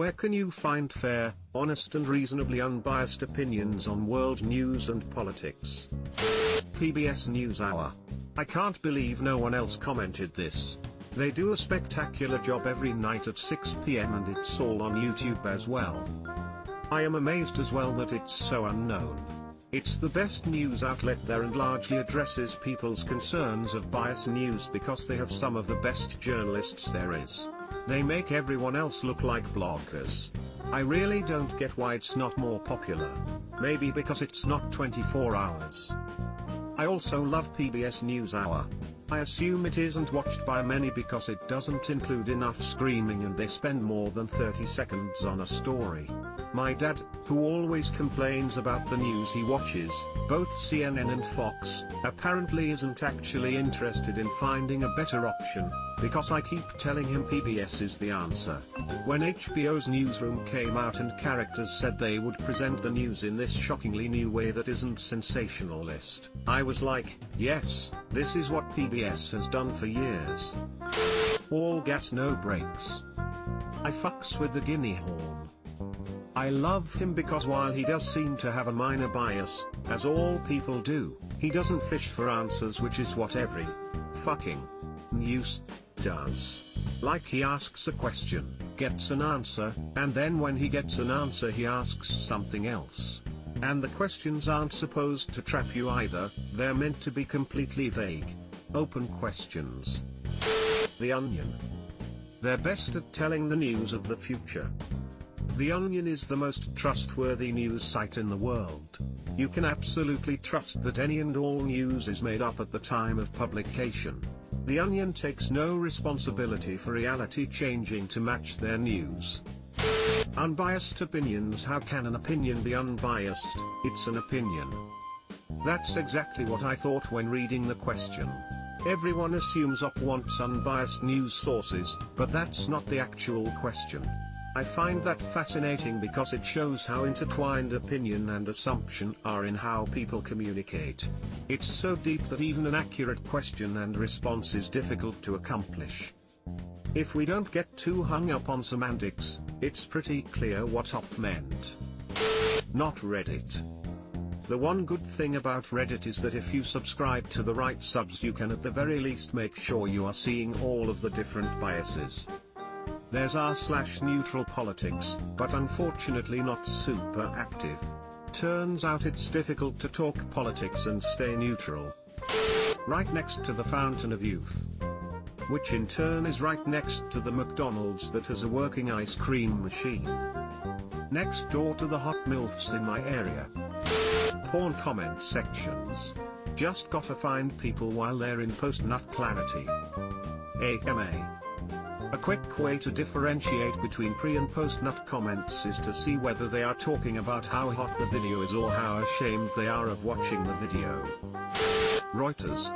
Where can you find fair, honest and reasonably unbiased opinions on world news and politics? PBS NewsHour. I can't believe no one else commented this. They do a spectacular job every night at 6 p.m. and it's all on YouTube as well. I am amazed as well that it's so unknown. It's the best news outlet there and largely addresses people's concerns of biased news because they have some of the best journalists there is. They make everyone else look like bloggers. I really don't get why it's not more popular. Maybe because it's not 24 hours. I also love PBS NewsHour. I assume it isn't watched by many because it doesn't include enough screaming and they spend more than 30 seconds on a story. My dad, who always complains about the news he watches, both CNN and Fox, apparently isn't actually interested in finding a better option, because I keep telling him PBS is the answer. When HBO's Newsroom came out and characters said they would present the news in this shockingly new way that isn't sensationalist, I was like, yes, this is what PBS has done for years. All gas no brakes. I fucks with the guinea horn. I love him because while he does seem to have a minor bias, as all people do, he doesn't fish for answers, which is what every fucking news does. Like he asks a question, gets an answer, and then when he gets an answer he asks something else. And the questions aren't supposed to trap you either, they're meant to be completely vague. Open questions. The Onion. They're best at telling the news of the future. The Onion is the most trustworthy news site in the world. You can absolutely trust that any and all news is made up at the time of publication. The Onion takes no responsibility for reality changing to match their news. Unbiased opinions. How can an opinion be unbiased? It's an opinion. That's exactly what I thought when reading the question. Everyone assumes UP wants unbiased news sources, but that's not the actual question. I find that fascinating because it shows how intertwined opinion and assumption are in how people communicate. It's so deep that even an accurate question and response is difficult to accomplish. If we don't get too hung up on semantics, it's pretty clear what UP meant. Not Reddit. The one good thing about Reddit is that if you subscribe to the right subs you can at the very least make sure you are seeing all of the different biases. There's r/neutral politics, but unfortunately not super active. Turns out it's difficult to talk politics and stay neutral. Right next to the Fountain of Youth. Which in turn is right next to the McDonald's that has a working ice cream machine. Next door to the hot MILFs in my area. Porn comment sections. Just gotta find people while they're in post-nut clarity. AMA. A quick way to differentiate between pre and post-nut comments is to see whether they are talking about how hot the video is or how ashamed they are of watching the video. Reuters.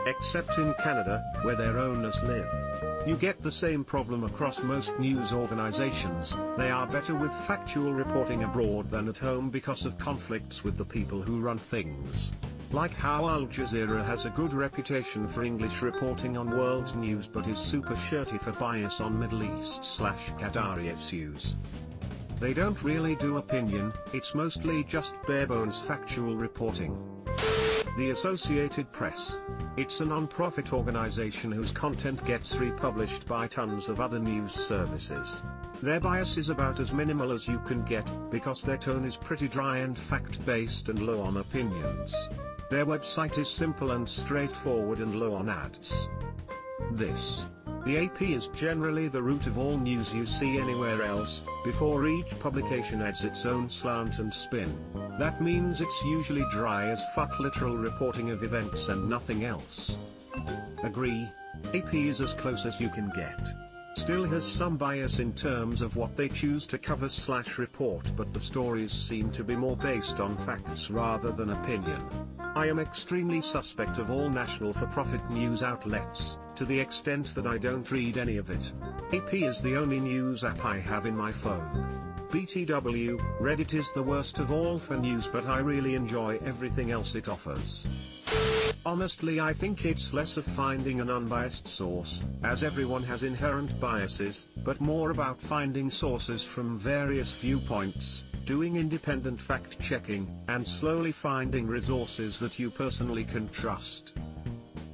Except in Canada, where their owners live. You get the same problem across most news organizations. They are better with factual reporting abroad than at home because of conflicts with the people who run things. Like how Al Jazeera has a good reputation for English reporting on world news but is super shirty for bias on Middle East/Qatari issues. They don't really do opinion, it's mostly just bare-bones factual reporting. The Associated Press. It's a non-profit organization whose content gets republished by tons of other news services. Their bias is about as minimal as you can get, because their tone is pretty dry and fact-based and low on opinions. Their website is simple and straightforward and low on ads. The AP is generally the root of all news you see anywhere else, before each publication adds its own slant and spin. That means it's usually dry as fuck literal reporting of events and nothing else. Agree. AP is as close as you can get. Still has some bias in terms of what they choose to cover/report, but the stories seem to be more based on facts rather than opinion. I am extremely suspect of all national for-profit news outlets, to the extent that I don't read any of it. AP is the only news app I have in my phone. BTW, Reddit is the worst of all for news, but I really enjoy everything else it offers. Honestly, I think it's less of finding an unbiased source, as everyone has inherent biases, but more about finding sources from various viewpoints, doing independent fact-checking, and slowly finding resources that you personally can trust.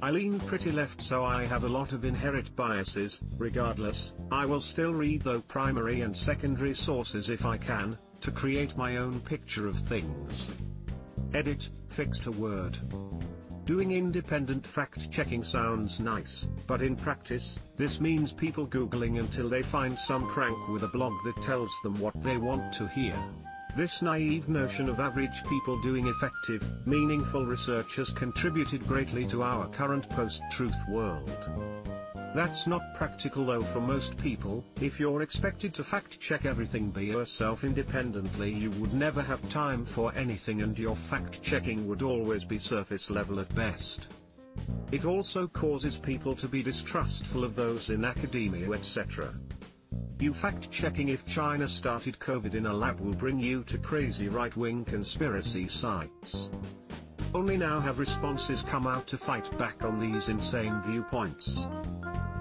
I lean pretty left, so I have a lot of inherent biases. Regardless, I will still read though primary and secondary sources if I can, to create my own picture of things. Edit, fixed a word. Doing independent fact-checking sounds nice, but in practice, this means people Googling until they find some crank with a blog that tells them what they want to hear. This naive notion of average people doing effective, meaningful research has contributed greatly to our current post-truth world. That's not practical though for most people. If you're expected to fact-check everything by yourself independently, you would never have time for anything, and your fact-checking would always be surface level at best. It also causes people to be distrustful of those in academia, etc. You fact-checking if China started COVID in a lab will bring you to crazy right-wing conspiracy sites. Only now have responses come out to fight back on these insane viewpoints.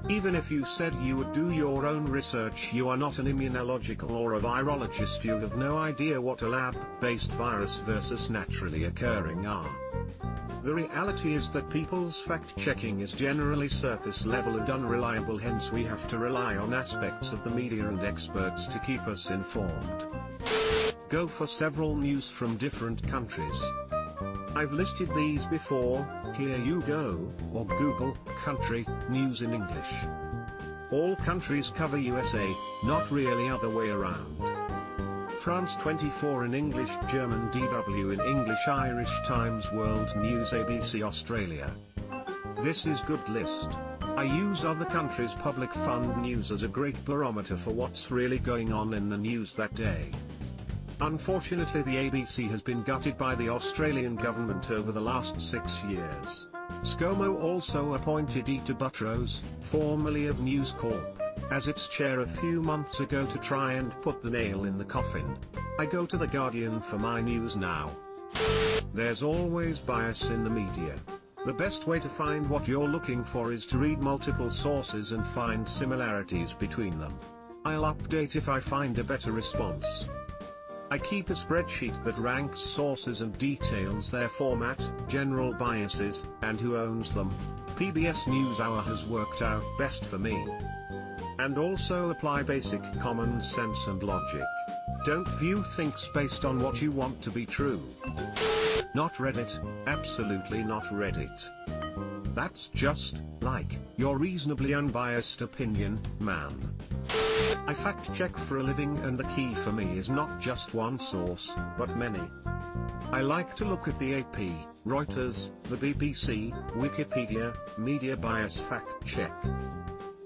Even if you said you would do your own research, you are not an immunological or a virologist, you have no idea what a lab-based virus versus naturally occurring are. The reality is that people's fact-checking is generally surface level and unreliable, hence we have to rely on aspects of the media and experts to keep us informed. Go for several news from different countries. I've listed these before, here you go, or Google, country, news in English. All countries cover USA, not really other way around. France 24 in English, German DW in English, Irish Times, World News, ABC Australia. This is good list. I use other countries' public fund news as a great barometer for what's really going on in the news that day. Unfortunately, the ABC has been gutted by the Australian government over the last 6 years. ScoMo also appointed Ita Buttrose, formerly of News Corp, as its chair a few months ago to try and put the nail in the coffin. I go to The Guardian for my news now. There's always bias in the media. The best way to find what you're looking for is to read multiple sources and find similarities between them. I'll update if I find a better response. I keep a spreadsheet that ranks sources and details their format, general biases, and who owns them. PBS NewsHour has worked out best for me. And also apply basic common sense and logic. Don't view things based on what you want to be true. Not Reddit, absolutely not Reddit. That's just, like, your reasonably unbiased opinion, man. I fact-check for a living, and the key for me is not just one source, but many. I like to look at the AP, Reuters, the BBC, Wikipedia, Media Bias Fact Check.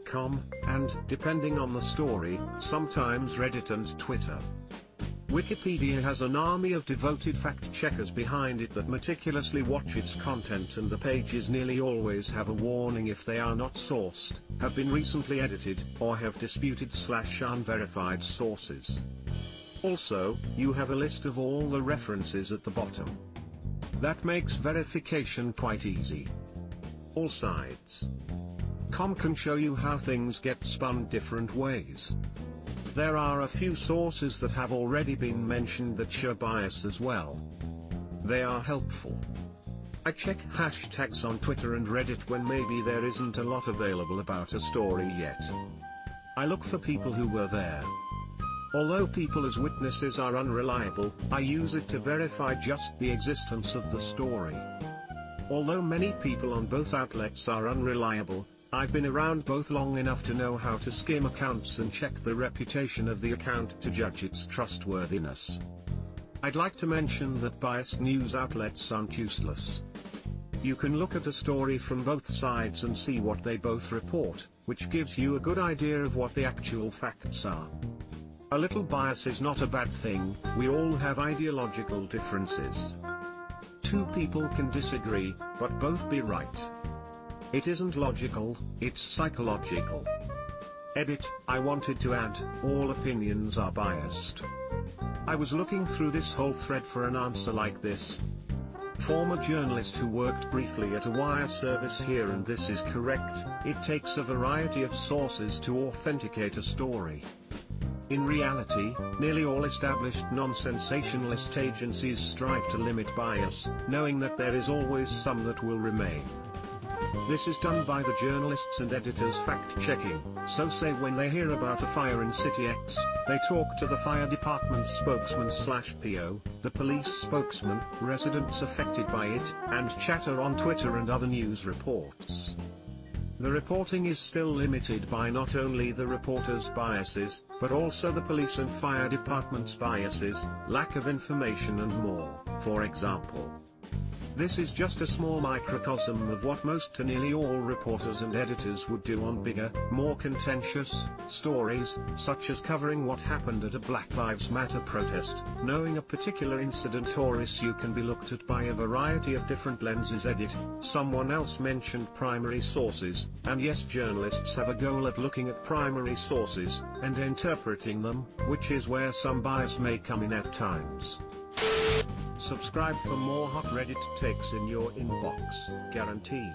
.com, and, depending on the story, sometimes Reddit and Twitter. Wikipedia has an army of devoted fact-checkers behind it that meticulously watch its content, and the pages nearly always have a warning if they are not sourced, have been recently edited, or have disputed/unverified sources. Also, you have a list of all the references at the bottom. That makes verification quite easy. All sides. .com can show you how things get spun different ways. There are a few sources that have already been mentioned that show bias as well. They are helpful. I check hashtags on Twitter and Reddit when maybe there isn't a lot available about a story yet. I look for people who were there. Although people as witnesses are unreliable, I use it to verify just the existence of the story. Although many people on both outlets are unreliable, I've been around both long enough to know how to skim accounts and check the reputation of the account to judge its trustworthiness. I'd like to mention that biased news outlets aren't useless. You can look at a story from both sides and see what they both report, which gives you a good idea of what the actual facts are. A little bias is not a bad thing, we all have ideological differences. Two people can disagree, but both be right. It isn't logical, it's psychological. Edit, I wanted to add, all opinions are biased. I was looking through this whole thread for an answer like this. Former journalist who worked briefly at a wire service here, and this is correct, it takes a variety of sources to authenticate a story. In reality, nearly all established non-sensationalist agencies strive to limit bias, knowing that there is always some that will remain. This is done by the journalists and editors fact-checking, so say when they hear about a fire in City X, they talk to the fire department spokesman/PO, the police spokesman, residents affected by it, and chatter on Twitter and other news reports. The reporting is still limited by not only the reporters' biases, but also the police and fire department's biases, lack of information and more, for example. This is just a small microcosm of what most to nearly all reporters and editors would do on bigger, more contentious stories, such as covering what happened at a Black Lives Matter protest. Knowing a particular incident or issue can be looked at by a variety of different lenses. Edit. Someone else mentioned primary sources, and yes, journalists have a goal at looking at primary sources, and interpreting them, which is where some bias may come in at times. Subscribe for more hot Reddit takes in your inbox, guaranteed.